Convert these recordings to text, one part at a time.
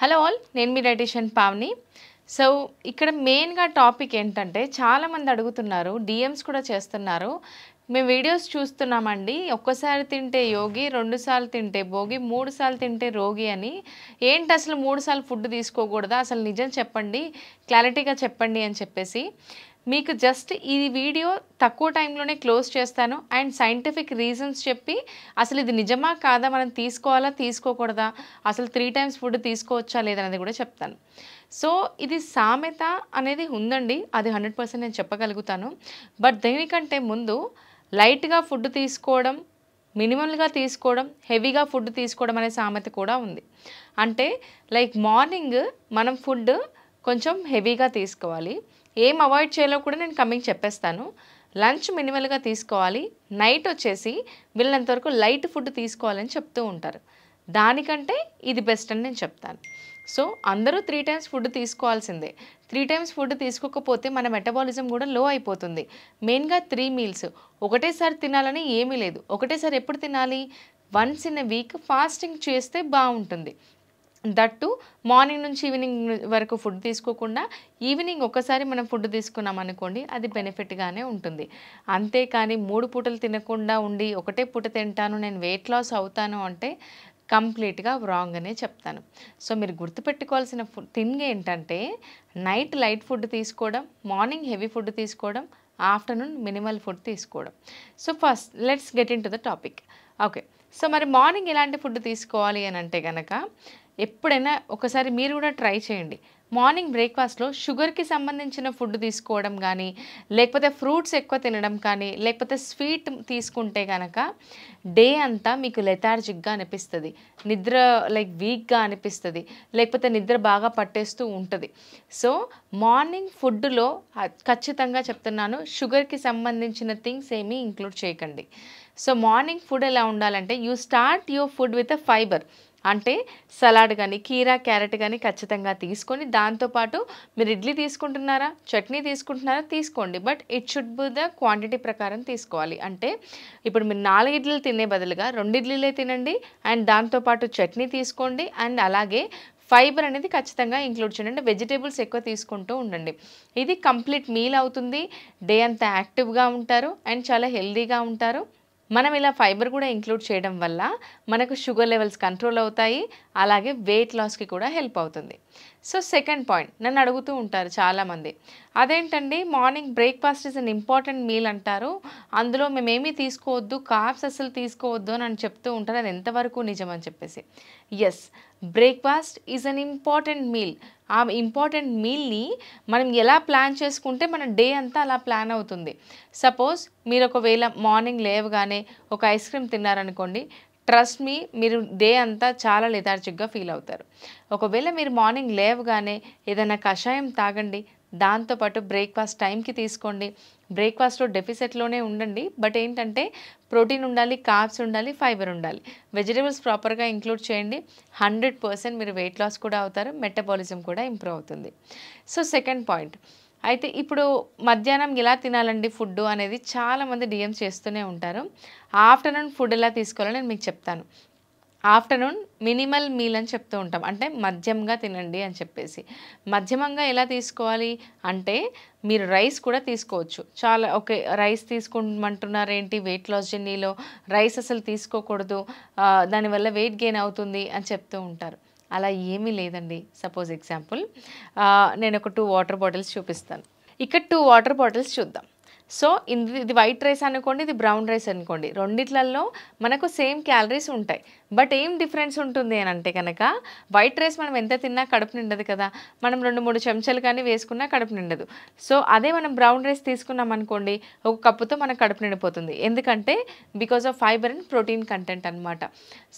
Hello all, నేను మీ dietitian Pavani. So ఇక్కడ మెయిన్గా టాపిక్ ఏంటంటే చాలామంది అడుగుతున్నారు, డిఎమ్స్ కూడా చేస్తున్నారు. మేము వీడియోస్ చూస్తున్నామండి, ఒక్కసారి తింటే యోగి, 2 సార్లు తింటే భోగి, 3 సార్లు తింటే రోగి అని. ఏంటి అసలు 3 సార్లు ఫుడ్ తీసుకోకూడదా? అసలు నిజం చెప్పండి, క్లారిటీగా చెప్పండి అని చెప్పేసి మీకు జస్ట్ ఈ వీడియో తక్కువ టైంలోనే క్లోజ్ చేస్తాను. అండ్ సైంటిఫిక్ రీజన్స్ చెప్పి అసలు ఇది నిజమా కాదా, మనం తీసుకోవాలా తీసుకోకూడదా, అసలు 3 టైమ్స్ ఫుడ్ తీసుకోవచ్చా లేదనేది కూడా చెప్తాను. సో ఇది సామెత అనేది ఉందండి, అది 100% నేను చెప్పగలుగుతాను. బట్ దేనికంటే ముందు లైట్గా ఫుడ్ తీసుకోవడం, మినిమల్గా తీసుకోవడం, హెవీగా ఫుడ్ తీసుకోవడం అనే సామెత కూడా ఉంది. అంటే లైక్ మార్నింగ్ మనం ఫుడ్ కొంచెం హెవీగా తీసుకోవాలి, ఏం అవాయిడ్ చేయాలో కూడా నేను కమింగ్ చెప్పేస్తాను. లంచ్ మినిమల్గా తీసుకోవాలి, నైట్ వచ్చేసి వీళ్ళంతవరకు లైట్ ఫుడ్ తీసుకోవాలని చెప్తూ ఉంటారు. దానికంటే ఇది బెస్ట్ అని నేను చెప్తాను. సో అందరూ 3 టైమ్స్ ఫుడ్ తీసుకోవాల్సిందే. 3 టైమ్స్ ఫుడ్ తీసుకోకపోతే మన మెటబాలిజం కూడా లో అయిపోతుంది. మెయిన్గా 3 మీల్స్ ఒకటేసారి తినాలని ఏమీ లేదు. ఒకటేసారి ఎప్పుడు తినాలి? Once in a week fasting చేస్తే బాగుంటుంది. దట్టు మార్నింగ్ నుంచి ఈవినింగ్ వరకు ఫుడ్ తీసుకోకుండా ఈవినింగ్ ఒకసారి మనం ఫుడ్ తీసుకున్నాం అనుకోండి, అది బెనిఫిట్గానే ఉంటుంది. అంతేకాని 3 పూటలు తినకుండా ఉండి ఒకటే పూట తింటాను, నేను వెయిట్ లాస్ అవుతాను అంటే కంప్లీట్గా రాంగ్ అనే చెప్తాను. సో మీరు గుర్తుపెట్టుకోవాల్సిన థింగ్ ఏంటంటే నైట్ లైట్ ఫుడ్ తీసుకోవడం, మార్నింగ్ హెవీ ఫుడ్ తీసుకోవడం, ఆఫ్టర్నూన్ మినిమల్ ఫుడ్ తీసుకోవడం. So first let's get in to the topic. Okay, so మరి మార్నింగ్ ఎలాంటి ఫుడ్ తీసుకోవాలి అని అంటే కనుక ఎప్పుడైనా ఒకసారి మీరు కూడా ట్రై చేయండి. మార్నింగ్ బ్రేక్ఫాస్ట్లో షుగర్కి సంబంధించిన ఫుడ్ తీసుకోవడం కానీ, లేకపోతే ఫ్రూట్స్ ఎక్కువ తినడం కానీ, లేకపోతే స్వీట్ తీసుకుంటే కనుక డే అంతా మీకు లెథార్జిక్గా అనిపిస్తుంది, నిద్ర లైక్ వీక్గా అనిపిస్తుంది, లేకపోతే నిద్ర బాగా పట్టేస్తూ ఉంటుంది. సో మార్నింగ్ ఫుడ్లో ఖచ్చితంగా చెప్తున్నాను, షుగర్కి సంబంధించిన థింగ్స్ ఏమీ ఇంక్లూడ్ చేయకండి. సో మార్నింగ్ ఫుడ్ ఎలా ఉండాలంటే you start your food with a fibre. అంటే సలాడ్ కానీ, కీరా, క్యారెట్ కానీ ఖచ్చితంగా తీసుకొని, దాంతోపాటు మీరు ఇడ్లీ తీసుకుంటున్నారా, చట్నీ తీసుకుంటున్నారా తీసుకోండి, but it should be the quantity ప్రకారం తీసుకోవాలి. అంటే ఇప్పుడు మీరు 4 ఇడ్లీలు తినే బదులుగా 2 ఇడ్లీలే తినండి, అండ్ దాంతోపాటు చట్నీ తీసుకోండి, అండ్ అలాగే ఫైబర్ అనేది ఖచ్చితంగా ఇంక్లూడ్ చేయండి. అంటే వెజిటేబుల్స్ ఎక్కువ తీసుకుంటూ ఉండండి. ఇది కంప్లీట్ మీల్ అవుతుంది, డే అంతా యాక్టివ్గా ఉంటారు అండ్ చాలా హెల్దీగా ఉంటారు. మనం ఇలా ఫైబర్ కూడా ఇంక్లూడ్ చేయడం వల్ల మనకు షుగర్ లెవెల్స్ కంట్రోల్ అవుతాయి, అలాగే వెయిట్ లాస్కి కూడా హెల్ప్ అవుతుంది. సో సెకండ్ పాయింట్ నన్ను అడుగుతూ ఉంటారు చాలామంది, అదేంటండి morning breakfast is an important meal అంటారు, అందులో మేమేమీ తీసుకోవద్దు, కార్బ్స్ అసలు తీసుకోవద్దు అని చెప్తూ ఉంటారు, అది ఎంతవరకు నిజం అని చెప్పేసి. Yes, breakfast is an important meal. ఆ ఇంపార్టెంట్ మీల్ని మనం ఎలా ప్లాన్ చేసుకుంటే మన డే అంతా అలా ప్లాన్ అవుతుంది. సపోజ్ మీరు ఒకవేళ మార్నింగ్ లేవగానే ఒక ఐస్ క్రీమ్ తిన్నారనుకోండి, ట్రస్ట్ మీ, మీరు డే అంతా చాలా లెథార్జిక్గా ఫీల్ అవుతారు. ఒకవేళ మీరు మార్నింగ్ లేవగానే ఏదైనా కషాయం తాగండి, దాంతోపాటు బ్రేక్ఫాస్ట్ టైంకి తీసుకోండి. బ్రేక్ఫాస్ట్లో డెఫిసిట్లోనే ఉండండి, బట్ ఏంటంటే ప్రోటీన్ ఉండాలి, కార్బ్స్ ఉండాలి, ఫైబర్ ఉండాలి, వెజిటేబుల్స్ ప్రాపర్గా ఇంక్లూడ్ చేయండి. 100% మీరు వెయిట్ లాస్ కూడా అవుతారు, మెటబాలిజం కూడా ఇంప్రూవ్ అవుతుంది. సో సెకండ్ పాయింట్, అయితే ఇప్పుడు మధ్యాహ్నం ఎలా తినాలండి ఫుడ్ అనేది చాలామంది డిఎమ్స్ చేస్తూనే ఉంటారు. ఆఫ్టర్నూన్ ఫుడ్ ఎలా తీసుకోవాలని నేను మీకు చెప్తాను. ఆఫ్టర్నూన్ మినిమల్ మీల్ అని చెప్తూ ఉంటాం, అంటే మధ్యమంగా తినండి అని చెప్పేసి. మధ్యమంగా ఎలా తీసుకోవాలి అంటే మీరు రైస్ కూడా తీసుకోవచ్చు. చాలా ఓకే, రైస్ తీసుకోమంటున్నారు ఏంటి, వెయిట్ లాస్ జర్నీలో రైస్ అసలు తీసుకోకూడదు, దానివల్ల వెయిట్ గెయిన్ అవుతుంది అని చెప్తూ ఉంటారు. అలా ఏమీ లేదండి. సపోజ్ ఎగ్జాంపుల్, నేను ఒక 2 వాటర్ బాటిల్స్ చూపిస్తాను. ఇక్కడ 2 వాటర్ బాటిల్స్ చూద్దాం. సో ఇది వైట్ రైస్ అనుకోండి, ఇది బ్రౌన్ రైస్ అనుకోండి, రెండిట్లలో మనకు సేమ్ క్యాలరీస్ ఉంటాయి. బట్ ఏం డిఫరెన్స్ ఉంటుంది అని అంటే కనుక, వైట్ రైస్ మనం ఎంత తిన్నా కడుపు నిండదు కదా, మనం 2-3 చెంచాలు కానీ వేసుకున్నా కడుపు నిండదు. సో అదే మనం బ్రౌన్ రైస్ తీసుకున్నాం అనుకోండి, ఒక కప్పుతో మనకు కడుపు నిండిపోతుంది. ఎందుకంటే because of fibre and protein content అనమాట.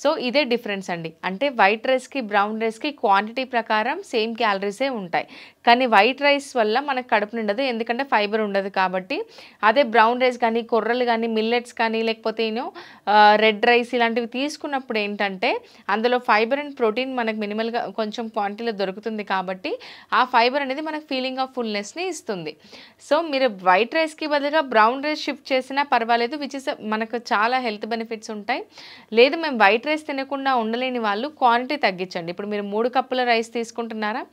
సో ఇదే డిఫరెన్స్ అండి. అంటే వైట్ రైస్కి బ్రౌన్ రైస్కి క్వాంటిటీ ప్రకారం సేమ్ క్యాలరీసే ఉంటాయి, కానీ వైట్ రైస్ వల్ల మనకు కడుపు నిండదు, ఎందుకంటే ఫైబర్ ఉండదు కాబట్టి. అదే బ్రౌన్ రైస్ కానీ, కొర్రలు కానీ, మిల్లెట్స్ కానీ, లేకపోతే రెడ్ రైస్ ఇలాంటివి తీసుకున్నప్పుడు ఏంటంటే అందులో ఫైబర్ అండ్ ప్రోటీన్ మనకు మినిమల్గా కొంచెం క్వాంటిటీలో దొరుకుతుంది కాబట్టి ఆ ఫైబర్ అనేది మనకు ఫీలింగ్ ఆఫ్ ఫుల్నెస్ని ఇస్తుంది. సో మీరు వైట్ రైస్కి బదులుగా బ్రౌన్ రైస్ షిఫ్ట్ చేసినా పర్వాలేదు, విచ్ ఇస్ మనకు చాలా హెల్త్ బెనిఫిట్స్ ఉంటాయి. లేదు మేము వైట్ రైస్ తినకుండా ఉండలేని వాళ్ళు క్వాంటిటీ తగ్గించండి. ఇప్పుడు మీరు 3 కప్పుల రైస్ తీసుకుంటున్నారా,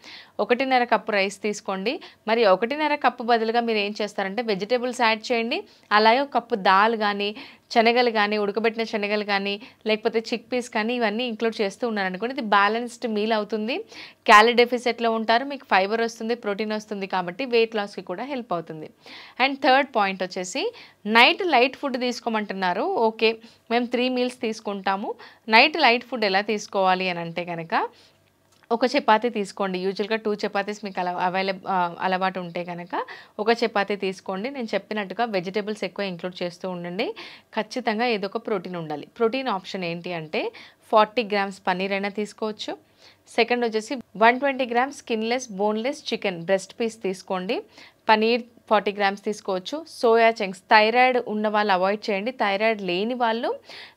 1.5 కప్పు రైస్ తీసుకోండి. మరి 1.5 కప్పు బదులుగా మీరు ఏం చేస్తారంటే వెజిటేబుల్స్ యాడ్ చేయండి. అలాగే 1 కప్పు దాల్ కానీ, శనగలు కానీ, ఉడకబెట్టిన శనగలు కానీ, లేకపోతే చిక్ పీస్ కానీ ఇవన్నీ ఇంక్లూడ్ చేస్తూ ఉన్నారనుకోండి, ఇది బ్యాలెన్స్డ్ మీల్ అవుతుంది. క్యాలరీ డెఫిసిట్లో ఉంటారు, మీకు ఫైబర్ వస్తుంది, ప్రోటీన్ వస్తుంది కాబట్టి వెయిట్ లాస్కి కూడా హెల్ప్ అవుతుంది. అండ్ థర్డ్ పాయింట్ వచ్చేసి నైట్ లైట్ ఫుడ్ తీసుకోమంటున్నారు. ఓకే, మేము 3 మీల్స్ తీసుకుంటాము. నైట్ లైట్ ఫుడ్ ఎలా తీసుకోవాలి అని అంటే కనుక ఒక చపాతీ తీసుకోండి. యూజువల్గా 2 చపాతీస్ మీకు అలవాటు ఉంటే కనుక ఒక చపాతీ తీసుకోండి. నేను చెప్పినట్టుగా వెజిటేబుల్స్ ఎక్కువ ఇంక్లూడ్ చేస్తూ ఉండండి. ఖచ్చితంగా ఏదో ఒక ప్రోటీన్ ఉండాలి. ప్రోటీన్ ఆప్షన్ ఏంటి అంటే 40 గ్రామ్స్ పన్నీర్ అయినా తీసుకోవచ్చు. సెకండ్ వచ్చేసి 120 grams skinless boneless chicken breast piece తీసుకోండి. పనీర్ 40 గ్రామ్స్ తీసుకోవచ్చు. సోయా చంక్స్, థైరాయిడ్ ఉన్న వాళ్ళు అవాయిడ్ చేయండి. థైరాయిడ్ లేని వాళ్ళు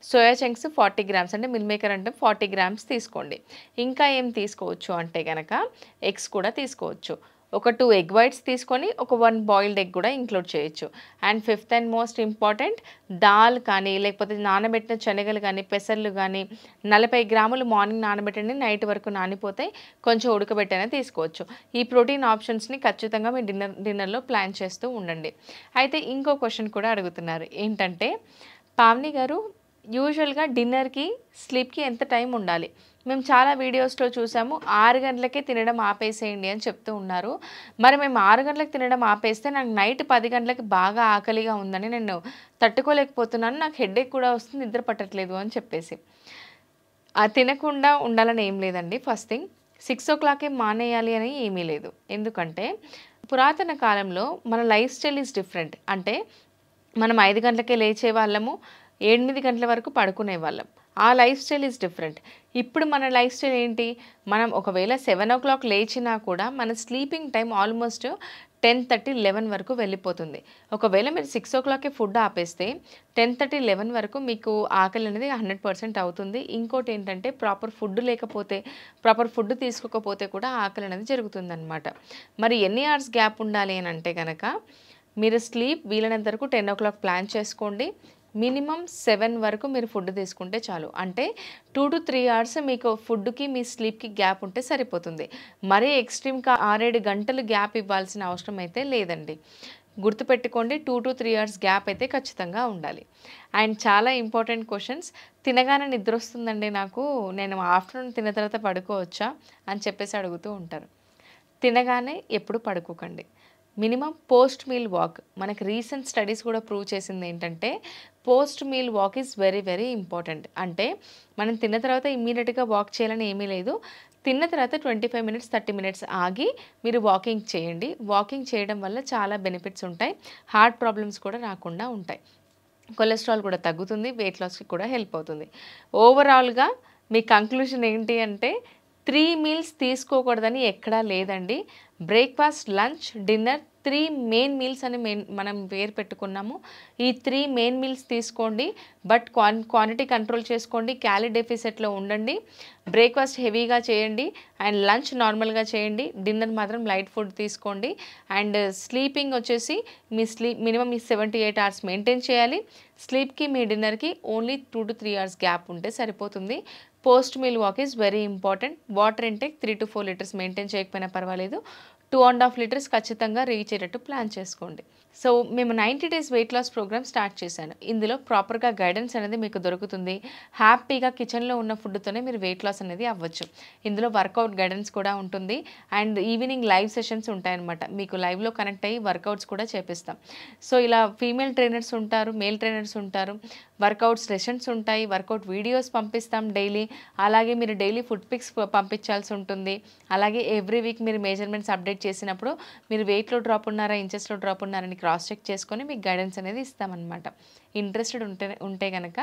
సోయా చంక్స్ 40 గ్రామ్స్ అంటే మిల్ మేకర్ అంటే 40 గ్రామ్స్ తీసుకోండి. ఇంకా ఏం తీసుకోవచ్చు అంటే కనుక ఎగ్స్ కూడా తీసుకోవచ్చు. ఒక 2 ఎగ్ వైట్స్ తీసుకొని ఒక 1 బాయిల్డ్ ఎగ్ కూడా ఇంక్లూడ్ చేయొచ్చు. And fifth and most important dal కానీ, లేకపోతే నానబెట్టిన శనగలు కానీ, పెసర్లు కానీ 40 గ్రాములు మార్నింగ్ నానబెట్టండి, నైట్ వరకు నానిపోతాయి, కొంచెం ఉడకబెట్టైనా తీసుకోవచ్చు. ఈ ప్రోటీన్ ఆప్షన్స్ని ఖచ్చితంగా మీ డిన్నర్లో ప్లాన్ చేస్తూ ఉండండి. అయితే ఇంకో క్వశ్చన్ కూడా అడుగుతున్నారు, ఏంటంటే పావని గారు యూజువల్గా డిన్నర్కి స్లీప్కి ఎంత టైం ఉండాలి? మేము చాలా వీడియోస్లో చూసాము 6 గంటలకే తినడం ఆపేసేయండి అని చెప్తూ ఉన్నారు. మరి మేము 6 గంటలకు తినడం ఆపేస్తే నాకు నైట్ 10 గంటలకి బాగా ఆకలిగా ఉందని నేను తట్టుకోలేకపోతున్నాను, నాకు హెడేక్ కూడా వస్తుంది, నిద్ర పట్టట్లేదు అని చెప్పేసి. తినకుండా ఉండాలని ఏం లేదండి. ఫస్ట్ థింగ్ 6 o'clockకే మానేయాలి అని ఏమీ లేదు. ఎందుకంటే పురాతన కాలంలో మన లైఫ్ స్టైల్ ఈజ్ డిఫరెంట్. అంటే మనం 5 గంటలకే లేచే వాళ్ళము, 8 గంటల వరకు పడుకునే వాళ్ళం. ఆ లైఫ్ స్టైల్ ఈజ్ డిఫరెంట్. ఇప్పుడు మన లైఫ్ స్టైల్ ఏంటి, మనం ఒకవేళ 7 o'clock లేచినా కూడా మన స్లీపింగ్ టైం ఆల్మోస్ట్ 10:30, 11 వరకు వెళ్ళిపోతుంది. ఒకవేళ మీరు 6 o'clockకే ఫుడ్ ఆపేస్తే 10:30, 11 వరకు మీకు ఆకలి అనేది 100% అవుతుంది. ఇంకోటి ఏంటంటే ప్రాపర్ ఫుడ్ లేకపోతే, ప్రాపర్ ఫుడ్ తీసుకోకపోతే కూడా ఆకలి అనేది జరుగుతుందన్నమాట. మరి ఎన్ని అవర్స్ గ్యాప్ ఉండాలి అని అంటే కనుక మీరు స్లీప్ వీలైనంత వరకు 10 o'clock ప్లాన్ చేసుకోండి. మినిమం 7 వరకు మీరు ఫుడ్ తీసుకుంటే చాలు. అంటే 2 to 3 hours మీకు ఫుడ్కి మీ స్లీప్కి గ్యాప్ ఉంటే సరిపోతుంది. మరీ ఎక్స్ట్రీమ్గా 6-7 గంటలు గ్యాప్ ఇవ్వాల్సిన అవసరం అయితే లేదండి. గుర్తుపెట్టుకోండి, 2 to 3 hours గ్యాప్ అయితే ఖచ్చితంగా ఉండాలి. అండ్ చాలా ఇంపార్టెంట్ క్వశ్చన్స్, తినగానే నిద్ర వస్తుందండి నాకు, నేను ఆఫ్టర్నూన్ తిన్న తర్వాత పడుకోవచ్చా అని చెప్పేసి అడుగుతూ ఉంటారు. తినగానే ఎప్పుడు పడుకోకండి. మినిమం పోస్ట్ మీల్ వాక్, మనకి రీసెంట్ స్టడీస్ కూడా ప్రూవ్ చేసింది ఏంటంటే post meal walk is very very important. అంటే మనం తిన్న తర్వాత ఇమ్మీడియట్గా వాక్ చేయాలని ఏమీ లేదు. తిన్న తర్వాత 25 minutes 30 minutes ఆగి మీరు వాకింగ్ చేయండి. వాకింగ్ చేయడం వల్ల చాలా బెనిఫిట్స్ ఉంటాయి. హార్ట్ ప్రాబ్లమ్స్ కూడా రాకుండా ఉంటాయి. కొలెస్ట్రాల్ కూడా తగ్గుతుంది, వెయిట్ లాస్కి కూడా హెల్ప్ అవుతుంది. ఓవరాల్గా మీ కంక్లూషన్ ఏంటి అంటే 3 meals తీసుకోకూడదని ఎక్కడా లేదండి. Breakfast, lunch, dinner 3 main meals అని మనం పేరు పెట్టుకున్నాము. ఈ 3 మెయిన్ మీల్స్ తీసుకోండి, బట్ క్వాంటిటీ కంట్రోల్ చేసుకోండి, క్యాలరీ డెఫిసిట్లో ఉండండి. బ్రేక్ఫాస్ట్ హెవీగా చేయండి అండ్ లంచ్ నార్మల్గా చేయండి. డిన్నర్ మాత్రం లైట్ ఫుడ్ తీసుకోండి. అండ్ స్లీపింగ్ వచ్చేసి మీ మినిమం 7 to 8 hours మెయింటైన్ చేయాలి. స్లీప్కి మీ డిన్నర్కి ఓన్లీ 2 to 3 hours గ్యాప్ ఉంటే సరిపోతుంది. Post meal walk is very important. Water intake 3 to 4 liters maintain చేయకపోయినా పర్వాలేదు. 2.5 liters ఖచ్చితంగా రీచ్ అయ్యేటట్టు ప్లాన్ చేసుకోండి. సో మేము 90 days weight loss program start చేశాను. ఇందులో ప్రాపర్గా గైడెన్స్ అనేది మీకు దొరుకుతుంది. హ్యాపీగా కిచెన్లో ఉన్న ఫుడ్తోనే మీరు వెయిట్ లాస్ అనేది అవ్వచ్చు. ఇందులో వర్కౌట్ గైడెన్స్ కూడా ఉంటుంది. అండ్ ఈవినింగ్ లైవ్ సెషన్స్ ఉంటాయన్నమాట. మీకు లైవ్లో కనెక్ట్ అయ్యి వర్కౌట్స్ కూడా చేపిస్తాం. సో ఇలా ఫీమేల్ ట్రైనర్స్ ఉంటారు, మేల్ ట్రైనర్స్ ఉంటారు, వర్కౌట్ సెషన్స్ ఉంటాయి, వర్కౌట్ వీడియోస్ పంపిస్తాం డైలీ. అలాగే మీరు డైలీ ఫుడ్ పిక్స్ పంపించాల్సి ఉంటుంది. అలాగే ఎవ్రీ వీక్ మీరు మెజర్మెంట్స్ అప్డేట్ చేసినప్పుడు మీరు వెయిట్లో డ్రాప్ ఉన్నారా, ఇంచెస్లో డ్రాప్ ఉన్నారని క్రాస్ చెక్ చేసుకొని మీకు గైడెన్స్ అనేది ఇస్తామన్నమాట. ఇంట్రెస్టెడ్ ఉంటే కనుక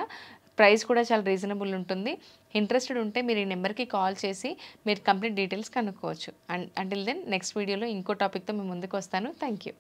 ప్రైస్ కూడా చాలా రీజనబుల్ ఉంటుంది. ఇంట్రెస్టెడ్ ఉంటే మీరు ఈ నెంబర్‌కి కాల్ చేసి మీరు కంప్లీట్ డీటెయిల్స్ కనుక్కోవచ్చు. అంటిల్ దెన్ నెక్స్ట్ వీడియోలో ఇంకో టాపిక్‌తో మీ ముందుకొస్తాను. Thank you.